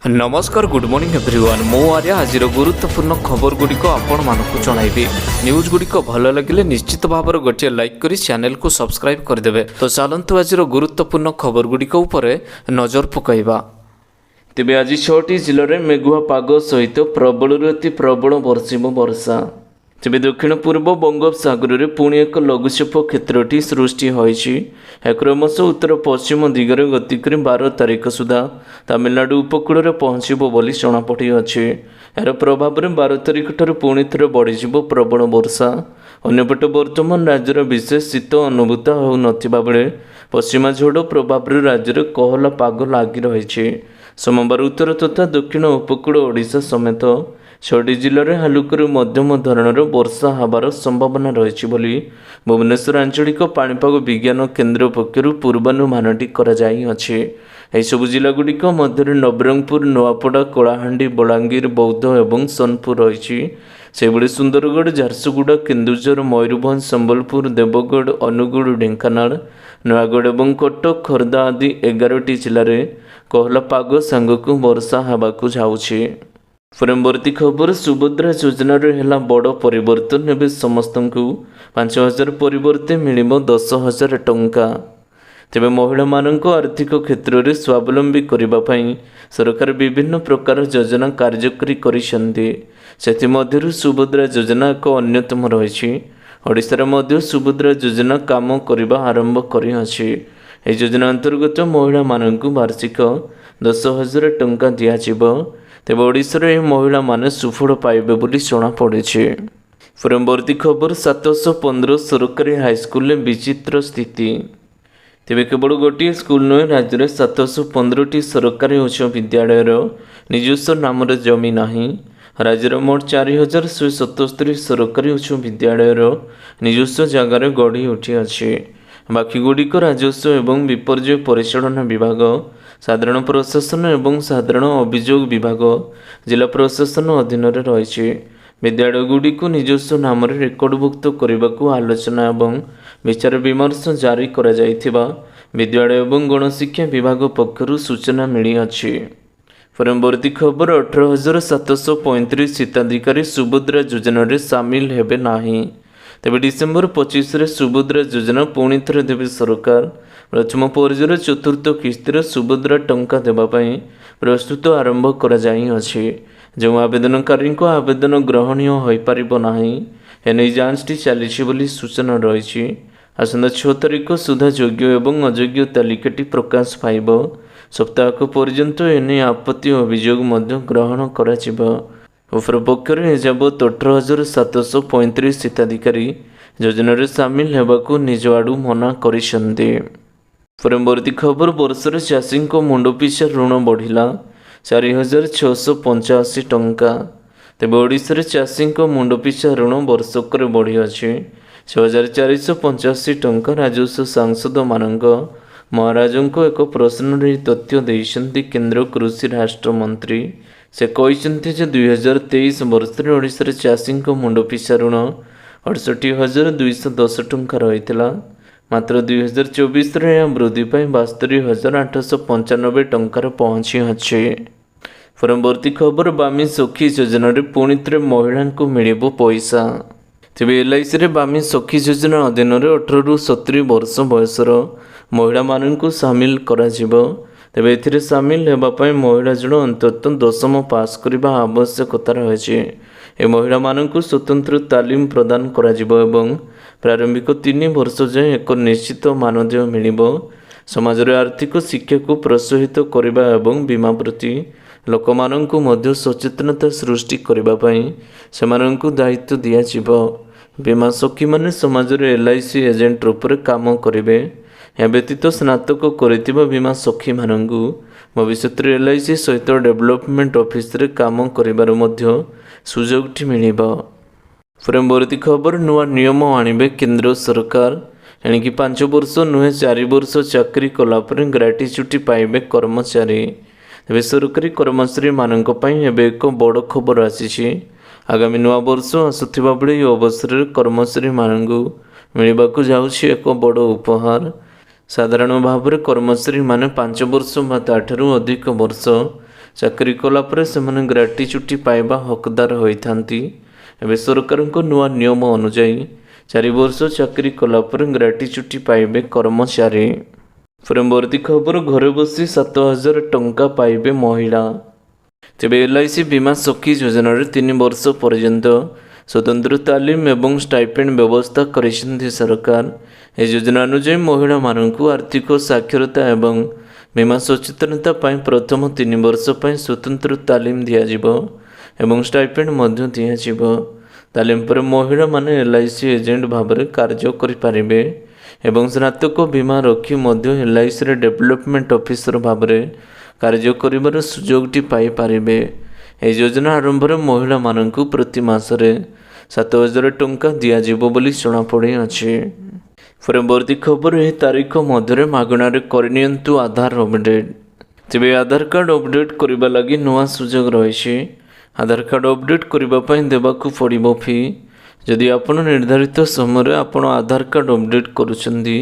नमस्कार good morning everyone मो आर्य आज गुरुत्वपूर्ण खबर गुड़िक आपण मानक जनइबी न्यूज गुड़िक भल लगे निश्चित भाव गोटे लाइक करी चैनल को सब्सक्राइब करदे। तो चलतु आज गुरुत्वपूर्ण खबर गुड़िक उपर नजर पकाइबा। तेबे आज 6टी जिले में मेघुआ पाग सहित प्रबल अति प्रबल बर्षिब वर्षा। तेबे दक्षिण पूर्व बंगोपसागर में पुणी एक लघुचाप क्षेत्रटी सृष्टि होइछि। क्रमश उत्तर पश्चिम दिगरे गति कर 12 तारिख सुधा तमिलनाडु उपकूल में पहुँचब बोली जनापड़ी अछि। यार प्रभाव में 12 तारिख ठार पुणी थे बढ़ीजिब प्रबल वर्षा। अन्यपटे वर्तमान राज्यर विशेष शीत अनुभूत हो नथिबा बेले पश्चिमा झड़ प्रभाव राज्य कोहला पाग लगी रही। सोमवार उत्तर तथा दक्षिण उपकूल ओडिशा समेत 6टी जिले में हालुकरू मध्यम धरणर वर्षा हबार संभावना रही बोली भुवनेश्वर आंचलिक पाणीपाग विज्ञान केन्द्र पक्षर पूर्वानुमानटी कराଯାଇଛି। एसबू जिलागुड़िक मध्य नवरंगपुर, नुआपड़ा, कलाहांडी, बलांगीर, बौद्ध और सोनपुर रही। सेबड़ी सुंदरगढ़, झारसुगुड़ा, केन्दुझर, मयूरभंज, संबलपुर, देवगढ़, अनुगुल, ढेंकानाल, नयागढ़ और कटक, खोर्धा आदि 11टी जिले में कोहला पाग सांगक वर्षा हवाकू जाऊँगी। परवर्ती खबर सुभद्रा योजनार है बड़ परिवर्तन। एवं समस्त को 5,000 परिवर्ते मिल 10,000 टंका। तेबे महिला मानक आर्थिक क्षेत्र में स्वावलंबी करने सरकार विभिन्न प्रकार योजना कार्यकरी करिसेंती। सेथिमध्यरु सुभद्रा योजना एक अन्यतम रही। ओडिशार मध्य सुभद्रा योजना काम करने आरंभ करिअछि। एही योजना अंतर्गत महिला मानक वार्षिक 10,000 टंका दियाजिबो। तेज ओडिशार यह महिला माने सुफल पाइबे बोली जनापड़ी। परवर्ती खबर 715 सरकारी हाईस्कल में विचित्र स्थिति। तेज केवल गोटे स्कूल नुहे राज्य में 715टी सरकारी उच्च विद्यालय निजस्व नाम जमी ना। राज्य मोट 4,177 सरकारी उच्च विद्यालय निजस्व जगार गढ़ी उठी अच्छी। बाकी गुड़िक राजस्व एवं विपर्यय परिचालन विभाग, साधारण प्रशासन एवं साधारण अभियोग विभाग, जिला प्रशासन अधीन रही। विद्यालयगुड़ी निजस्व नाम रेकर्डभुक्त करने को आलोचना एवं विचार विमर्श जारी करा जाइथिबा विद्यालय एवं गणशिक्षा विभाग पक्षरु सूचना मिली अछि। परवर्ती खबर 18,735 हिताधिकारी सुभद्रा योजन सामिल हेबे नाही। तेबे डिसेम्बर 25 रे सुभद्रा योजना पुणी थे देवे सरकार। प्रथम पर्यायर चतुर्थ किस्तिर सुभद्रा टंका देवाई प्रस्तुत आरंभ कर जो आवेदनकारी आवेदन ग्रहणीय हो पारिब नाही। एने जांचटी चली सूचना रही। आसंता 6 तारिख सुधा योग्य एवं अयोग्य तालिकाटी प्रकाश पाइब। सप्ताहक पर्यंत एने आपत्ति अभियोग मध्य ग्रहण करा। उपर पक्षर एजावत 18,735 हिताधिकारी योजन सामिल होगा निज आड़ मना करिसेंती। परवर्ती खबर वर्षर चाषी मुंड पिछा ऋण बढ़िला 4,685 टंका। तेबे ओडिशार चाषी मुंड पिछा ऋण वर्षक बढ़ी अच्छी 6,485 टंका। राजस्व सांसद मानक महाराजों को एक प्रश्न तथ्य देइछन्ति केंद्र कृषि राष्ट्र मंत्री। से कहते 2023 वर्ष में ओडिशार चाषी मुंड पिछा ऋण 68,210 टंका रही। मात्र 2024 में यह वृद्धि पाई 72,895 टंकार पहुँची अच्छे। परवर्ती खबर बामी सखी योजना पुणी थे महिला को मिल पैसा। तेज LIC रे बामी सखी योजना अधीन 18 ରୁ 70 वर्ष बयसर महिला मानू सामिल करा जिवो। तेबे एथिरे सामिल होगापाई महिला जन अंततः 10म पास करने आवश्यकता रही। ए महिला मानू स्वतंत्र तालीम प्रदान करा जिवो एवं प्रारंभिक 3 वर्ष जाए एक निश्चित मानदेय मिलिबो। समाज रे आर्थिक शिक्षा को प्रोत्साहित करबा एवं बीमा प्रति लोकमाननकु मध्य सचेतनता सृष्टि करबा पई सेमाननकु दायित्व दिया जिवो। बीमा सखी माने समाज रे LIC एजेंट रूप में काम करिवे। या व्यतीत स्नातक करिथिबा बीमा सखी माननकु भविष्य में LIC सहित डेवलपमेंट ऑफिस रे काम करिबार मध्य सुजोगटी मिलिबो। परवर्ती खबर नुआ नियम आणिबे केंद्र सरकार। एणिकी 5 वर्ष नुहे 4 वर्ष चाकरी कलापर ग्राट्युटी पाइबे कर्मचारी। बेसरकारी कर्मचारी मानक पई एबे एक बड़ खबर आसीछि। आगामी नुआ वर्ष आसुथिबा बेले अवसर में कर्मचारी मानकु मिलिबाकू जाउछि एक बड़ उपहार। साधारण भाव में कर्मचारी माने 5 वर्ष बा ताठरू अधिक वर्ष ଚାକିରି କଲା ପରେ ସେମାନେ ଗ୍ରାଟିଚ୍ୟୁଟି ପାଇବା ହକଦାର ହୋଇଥାନ୍ତି। ଏବେ ସରକାରଙ୍କ ନୂଆ ନିୟମ ଅନୁଯାୟୀ 4 ବର୍ଷ ଚାକିରି କଲା ପରେ ଗ୍ରାଟିଚ୍ୟୁଟି ପାଇବେ କର୍ମଚାରୀ। ପରବର୍ତ୍ତୀ ଖବର, ଘରେ ବସି 7,000 ଟଙ୍କା ପାଇବେ ମହିଳା। ତେବେ LIC ବୀମା ସଖୀ ଯୋଜନାରେ 3 ବର୍ଷ ପର୍ଯ୍ୟନ୍ତ ସ୍ୱତନ୍ତ୍ର ତାଲିମ ଏବଂ ଷ୍ଟାଇପେଣ୍ଡ ବ୍ୟବସ୍ଥା କରିଛନ୍ତି ସରକାର। ଏହି ଯୋଜନା ଅନୁଯାୟୀ ମହିଳାମାନଙ୍କୁ ଆର୍ଥିକ ସାକ୍ଷରତା ଏବଂ ବୀମା ସଚେତନତା ପାଇଁ ପ୍ରଥମ 3 ବର୍ଷ ପାଇଁ ସ୍ୱତନ୍ତ୍ର ତାଲିମ ଦିଆଯିବ ଏବଂ ଷ୍ଟାଇପେଣ୍ଡ ମଧ୍ୟ ଦିଆଯିବ। ତାଲିମ ପରେ ମହିଳାମାନେ LIC ଏଜେଣ୍ଟ ଭାବରେ କାର୍ଯ୍ୟ କରିପାରିବେ ଏବଂ ସ୍ନାତକ ବୀମା ରଖି ମଧ୍ୟ LICରେ ଡେଭଲପମେଣ୍ଟ ଅଫିସର ଭାବରେ କାର୍ଯ୍ୟ କରିବାର ସୁଯୋଗଟି ପାଇପାରିବେ। ଏହି ଯୋଜନା ଆରମ୍ଭରେ ମହିଳାମାନଙ୍କୁ ପ୍ରତି ମାସରେ 7,000 ଟଙ୍କା ଦିଆଯିବ ବୋଲି ଜଣାପଡ଼ିଅଛି। ପରବର୍ତ୍ତୀ ଖବର, ଏହି ତାରିଖ ମଧ୍ୟରେ ମାଗଣାରେ କରିନିଅନ୍ତୁ ଆଧାର ଅପଡେଟ୍। ତେବେ ଆଧାର କାର୍ଡ଼ ଅପଡେଟ୍ କରିବା ଲାଗି ନୂଆ ସୁଯୋଗ ରହିଛି। ଆଧାର କାର୍ଡ଼ ଅପଡେଟ୍ କରିବା ପାଇଁ ଦେବାକୁ ପଡ଼ିବ ଫି। ଯଦି ଆପଣ ନିର୍ଦ୍ଧାରିତ ସମୟରେ ଆପଣ ଆଧାର କାର୍ଡ଼ ଅପଡେଟ୍ କରୁଛନ୍ତି,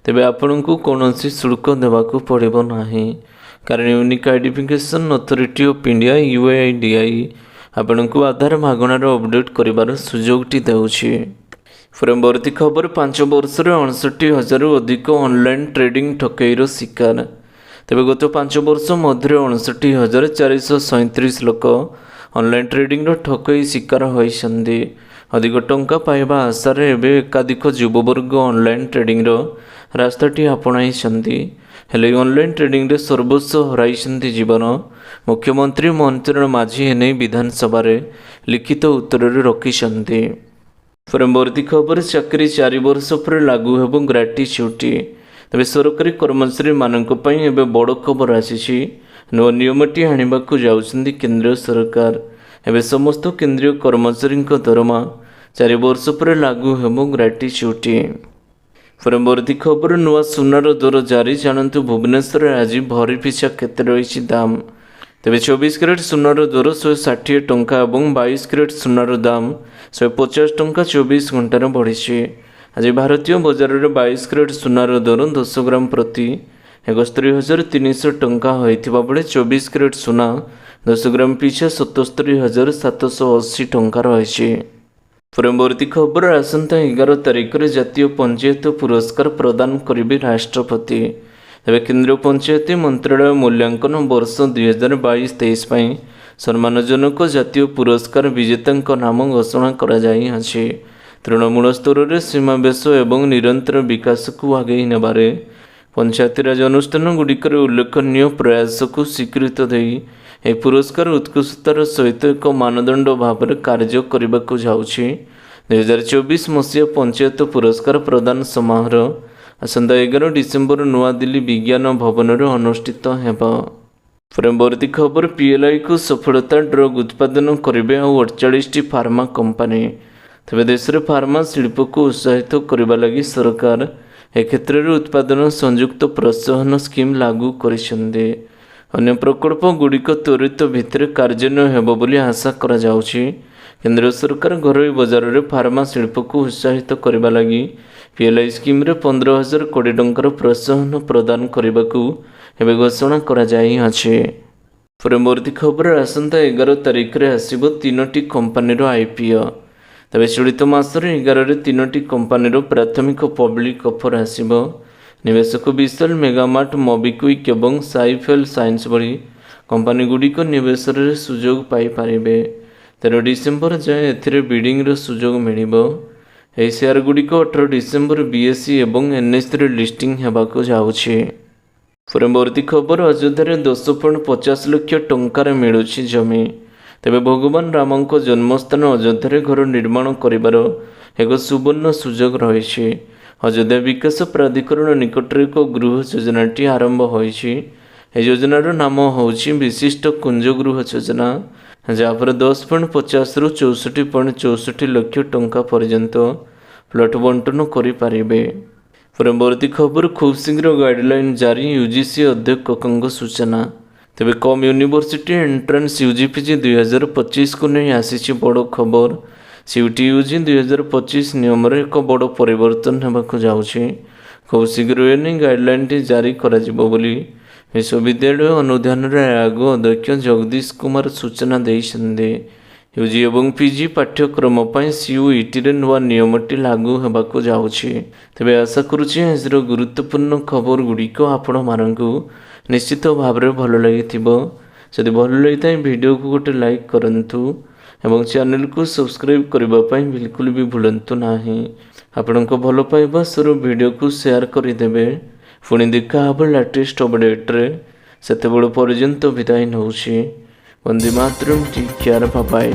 ତେବେ ଆପଣଙ୍କୁ କୌଣସି ଶୁଳ୍କ ଦେବାକୁ ପଡ଼ିବ ନାହିଁ, କାରଣ unique identification authority of India UAIDAI ଆପଣଙ୍କୁ ଆଧାର ମାଗଣାରେ ଅପଡେଟ୍ କରିବାର ସୁଯୋଗଟି ଦେଉଛି। ପରବର୍ତ୍ତୀ ଖବର, 5 ବର୍ଷରେ 59,000ରୁ ଅଧିକ ଅନଲାଇନ୍ ଟ୍ରେଡିଂ ଠକେଇର ଶିକାର। ତେବେ ଗତ 5 ବର୍ଷ ମଧ୍ୟରେ 59,437 ଲୋକ ଅନଲାଇନ୍ ଟ୍ରେଡିଂର ଠକେଇ ଶିକାର ହୋଇଛନ୍ତି। ଅଧିକ ଟଙ୍କା ପାଇବା ଆଶାରେ ଏବେ ଏକାଧିକ ଯୁବବର୍ଗ ଅନଲାଇନ୍ ଟ୍ରେଡିଂର ରାସ୍ତାଟି ଆପଣାଇଛନ୍ତି। ହେଲେ ଅନଲାଇନ୍ ଟ୍ରେଡିଂରେ ସର୍ବସ୍ୱ ହରାଇଛନ୍ତି ଜୀବନ। ମୁଖ୍ୟମନ୍ତ୍ରୀ ମହେନ୍ଦ୍ର ମାଝୀ ଏନେଇ ବିଧାନସଭାରେ ଲିଖିତ ଉତ୍ତରରେ ରଖିଛନ୍ତି। ପରବର୍ତ୍ତୀ ଖବର, ଚାକିରି 4 ବର୍ଷ ପରେ ଲାଗୁ ହେବ ଗ୍ରାଟିଚ୍ୟୁଟି। ତେବେ ସରକାରୀ କର୍ମଚାରୀମାନଙ୍କ ପାଇଁ ଏବେ ବଡ଼ ଖବର ଆସିଛି। ନୂଆ ନିୟମଟି ଆଣିବାକୁ ଯାଉଛନ୍ତି କେନ୍ଦ୍ର ସରକାର। ଏବେ ସମସ୍ତ କେନ୍ଦ୍ରୀୟ କର୍ମଚାରୀଙ୍କ ଦରମା 4 ବର୍ଷ ପରେ ଲାଗୁ ହେବ ଗ୍ରାଟିଚ୍ୟୁଟି। ପରବର୍ତ୍ତୀ ଖବର, ନୂଆ ସୁନାର ଦର ଜାରି। ଜାଣନ୍ତୁ ଭୁବନେଶ୍ୱରରେ ଆଜି ଭରି ପିଛା କେତେ ରହିଛି ଦାମ। ତେବେ 24 କ୍ୟାରେଟ୍ ସୁନାର ଦର 160 ଟଙ୍କା ଏବଂ 22 କ୍ୟାରେଟ୍ ସୁନାର ଦାମ 150 ଟଙ୍କା 24 ଘଣ୍ଟାରେ ବଢ଼ିଛି। ଆଜି ଭାରତୀୟ ବଜାରରେ 22 କ୍ୟାରେଟ୍ ସୁନାର ଦର 10 ଗ୍ରାମ ପ୍ରତି 71,300 ଟଙ୍କା ହୋଇଥିବା ବେଳେ 24 କ୍ୟାରେଟ୍ ସୁନା 10 ଗ୍ରାମ ପିଛା 77,780 ଟଙ୍କା ରହିଛି। ପରବର୍ତ୍ତୀ ଖବର, ଆସନ୍ତା 11 ତାରିଖରେ ଜାତୀୟ ପଞ୍ଚାୟତ ପୁରସ୍କାର ପ୍ରଦାନ କରିବେ ରାଷ୍ଟ୍ରପତି। ତେବେ କେନ୍ଦ୍ର ପଞ୍ଚାୟତ ମନ୍ତ୍ରାଳୟ ମୂଲ୍ୟାଙ୍କନ ବର୍ଷ 2022-23 ପାଇଁ ସମ୍ମାନଜନକ ଜାତୀୟ ପୁରସ୍କାର ବିଜେତାଙ୍କ ନାମ ଘୋଷଣା କରାଯାଇଅଛି। ତୃଣମୂଳ ସ୍ତରରେ ସୀମାବେଶ ଏବଂ ନିରନ୍ତର ବିକାଶକୁ ଆଗେଇ ନେବାରେ ପଞ୍ଚାୟତିରାଜ ଅନୁଷ୍ଠାନଗୁଡ଼ିକର ଉଲ୍ଲେଖନୀୟ ପ୍ରୟାସକୁ ସ୍ୱୀକୃତ ଦେଇ ଏହି ପୁରସ୍କାର ଉତ୍କୃଷ୍ଟତାର ସହିତ ଏକ ମାନଦଣ୍ଡ ଭାବରେ କାର୍ଯ୍ୟ କରିବାକୁ ଯାଉଛି। 2024 ମସିହା ପଞ୍ଚାୟତ ପୁରସ୍କାର ପ୍ରଦାନ ସମାରୋହ ଆସନ୍ତା 11 ଡିସେମ୍ବର ନୂଆଦିଲ୍ଲୀ ବିଜ୍ଞାନ ଭବନରେ ଅନୁଷ୍ଠିତ ହେବ। ପରବର୍ତ୍ତୀ ଖବର, PLIକୁ ସଫଳତା। ଡ୍ରଗ୍ ଉତ୍ପାଦନ କରିବେ ଆଉ 48ଟି ଫାର୍ମା କମ୍ପାନୀ। ତେବେ ଦେଶରେ ଫାର୍ମା ଶିଳ୍ପକୁ ଉତ୍ସାହିତ କରିବା ଲାଗି ସରକାର ଏ କ୍ଷେତ୍ରରେ ଉତ୍ପାଦନ ସଂଯୁକ୍ତ ପ୍ରୋତ୍ସାହନ ସ୍କିମ୍ ଲାଗୁ କରିଛନ୍ତି। ଅନ୍ୟ ପ୍ରକଳ୍ପଗୁଡ଼ିକ ତ୍ୱରିତ ଭିତ୍ତିରେ କାର୍ଯ୍ୟାନ୍ୱୟନ ହେବ ବୋଲି ଆଶା କରାଯାଉଛି। କେନ୍ଦ୍ର ସରକାର ଘରୋଇ ବଜାରରେ ଫାର୍ମା ଶିଳ୍ପକୁ ଉତ୍ସାହିତ କରିବା ଲାଗି PLI ସ୍କିମ୍ରେ 15,000 କୋଟି ଟଙ୍କାର ପ୍ରୋତ୍ସାହନ ପ୍ରଦାନ କରିବାକୁ ଏବେ ଘୋଷଣା କରାଯାଇଅଛି। ପରବର୍ତ୍ତୀ ଖବର, ଆସନ୍ତା 11 ତାରିଖରେ ଆସିବ 3ଟି କମ୍ପାନୀର IPO। ତେବେ ଚଳିତ ମାସରେ 11ରେ 3ଟି କମ୍ପାନୀର ପ୍ରାଥମିକ ପବ୍ଲିକ୍ ଅଫର୍ ଆସିବ। ନିବେଶକ ବିଶାଲ, ମେଗାମାର୍ଟ, ମୋବିକ୍ୱିକ୍ ଏବଂ ସାଇଫେଲ ସାଇନ୍ସ ଭଳି କମ୍ପାନୀଗୁଡ଼ିକ ନିବେଶରେ ସୁଯୋଗ ପାଇପାରିବେ। 13 ଡିସେମ୍ବର ଯାଏଁ ଏଥିରେ ବିଡିଂର ସୁଯୋଗ ମିଳିବ। ଏହି ସେୟାରଗୁଡ଼ିକ 18 ଡିସେମ୍ବର BSE ଏବଂ NSEରେ ଲିଷ୍ଟିଂ ହେବାକୁ ଯାଉଛି। ପରବର୍ତ୍ତୀ ଖବର, ଅଯୋଧ୍ୟାରେ 10.50 ଲକ୍ଷ ଟଙ୍କାରେ ମିଳୁଛି ଜମି। ତେବେ ଭଗବାନ ରାମଙ୍କ ଜନ୍ମସ୍ଥାନ ଅଯୋଧ୍ୟାରେ ଘର ନିର୍ମାଣ କରିବାର ଏକ ସୁବର୍ଣ୍ଣ ସୁଯୋଗ ରହିଛି। ଅଯୋଧ୍ୟା ବିକାଶ ପ୍ରାଧିକରଣ ନିକଟରେ ଏକ ଗୃହ ଯୋଜନାଟି ଆରମ୍ଭ ହୋଇଛି। ଏହି ଯୋଜନାର ନାମ ହେଉଛି ବିଶିଷ୍ଟ କୁଞ୍ଜ ଗୃହ ଯୋଜନା, ଯାହାପରେ 10.50ରୁ 64.64 ଲକ୍ଷ ଟଙ୍କା ପର୍ଯ୍ୟନ୍ତ ପ୍ଲଟ୍ ବଣ୍ଟନ କରିପାରିବେ। ପରବର୍ତ୍ତୀ ଖବର, ଖୁବ୍ ଶୀଘ୍ର ଗାଇଡଲାଇନ୍ ଜାରି। UGC ଅଧ୍ୟକ୍ଷଙ୍କ ସୂଚନା। ତେବେ କମ୍ ୟୁନିଭର୍ସିଟି ଏଣ୍ଟ୍ରାନ୍ସ UGPG 2025କୁ ନେଇ ଆସିଛି ବଡ଼ ଖବର। CUT UG 2025 ନିୟମରେ ଏକ ବଡ଼ ପରିବର୍ତ୍ତନ ହେବାକୁ ଯାଉଛି। ଖୁବ୍ ଶୀଘ୍ର ଏନେଇ ଗାଇଡଲାଇନ୍ଟି ଜାରି କରାଯିବ ବୋଲି ବିଶ୍ୱବିଦ୍ୟାଳୟ ଅନୁଧ୍ୟାନରେ ଆଗ ଅଧ୍ୟକ୍ଷ ଜଗଦୀଶ କୁମାର ସୂଚନା ଦେଇଛନ୍ତି। ୟୁଜି ଏବଂ ପିଜି ପାଠ୍ୟକ୍ରମ ପାଇଁ CUETରେ ନୂଆ ନିୟମଟି ଲାଗୁ ହେବାକୁ ଯାଉଛି। ତେବେ ଆଶା କରୁଛି ଆଜିର ଗୁରୁତ୍ୱପୂର୍ଣ୍ଣ ଖବର ଗୁଡ଼ିକ ଆପଣମାନଙ୍କୁ ନିଶ୍ଚିତ ଭାବରେ ଭଲ ଲାଗିଥିବ। ଯଦି ଭଲ ଲାଗିଥାଏ ଭିଡ଼ିଓକୁ ଗୋଟେ ଲାଇକ୍ କରନ୍ତୁ ଏବଂ ଚ୍ୟାନେଲକୁ ସବସ୍କ୍ରାଇବ୍ କରିବା ପାଇଁ ବିଲକୁଲ ବି ଭୁଲନ୍ତୁ ନାହିଁ। ଆପଣଙ୍କ ଭଲ ପାଇବା ସ୍ୱର ଭିଡ଼ିଓକୁ ସେୟାର କରିଦେବେ। ପୁଣି ଦେଖା ହେବ ଲାଟେଷ୍ଟ ଅପଡେଟ୍ରେ। ସେତେବେଳେ ପର୍ଯ୍ୟନ୍ତ ବିଦାୟ ନେଉଛି। Vande Mataram, take care, bye bye.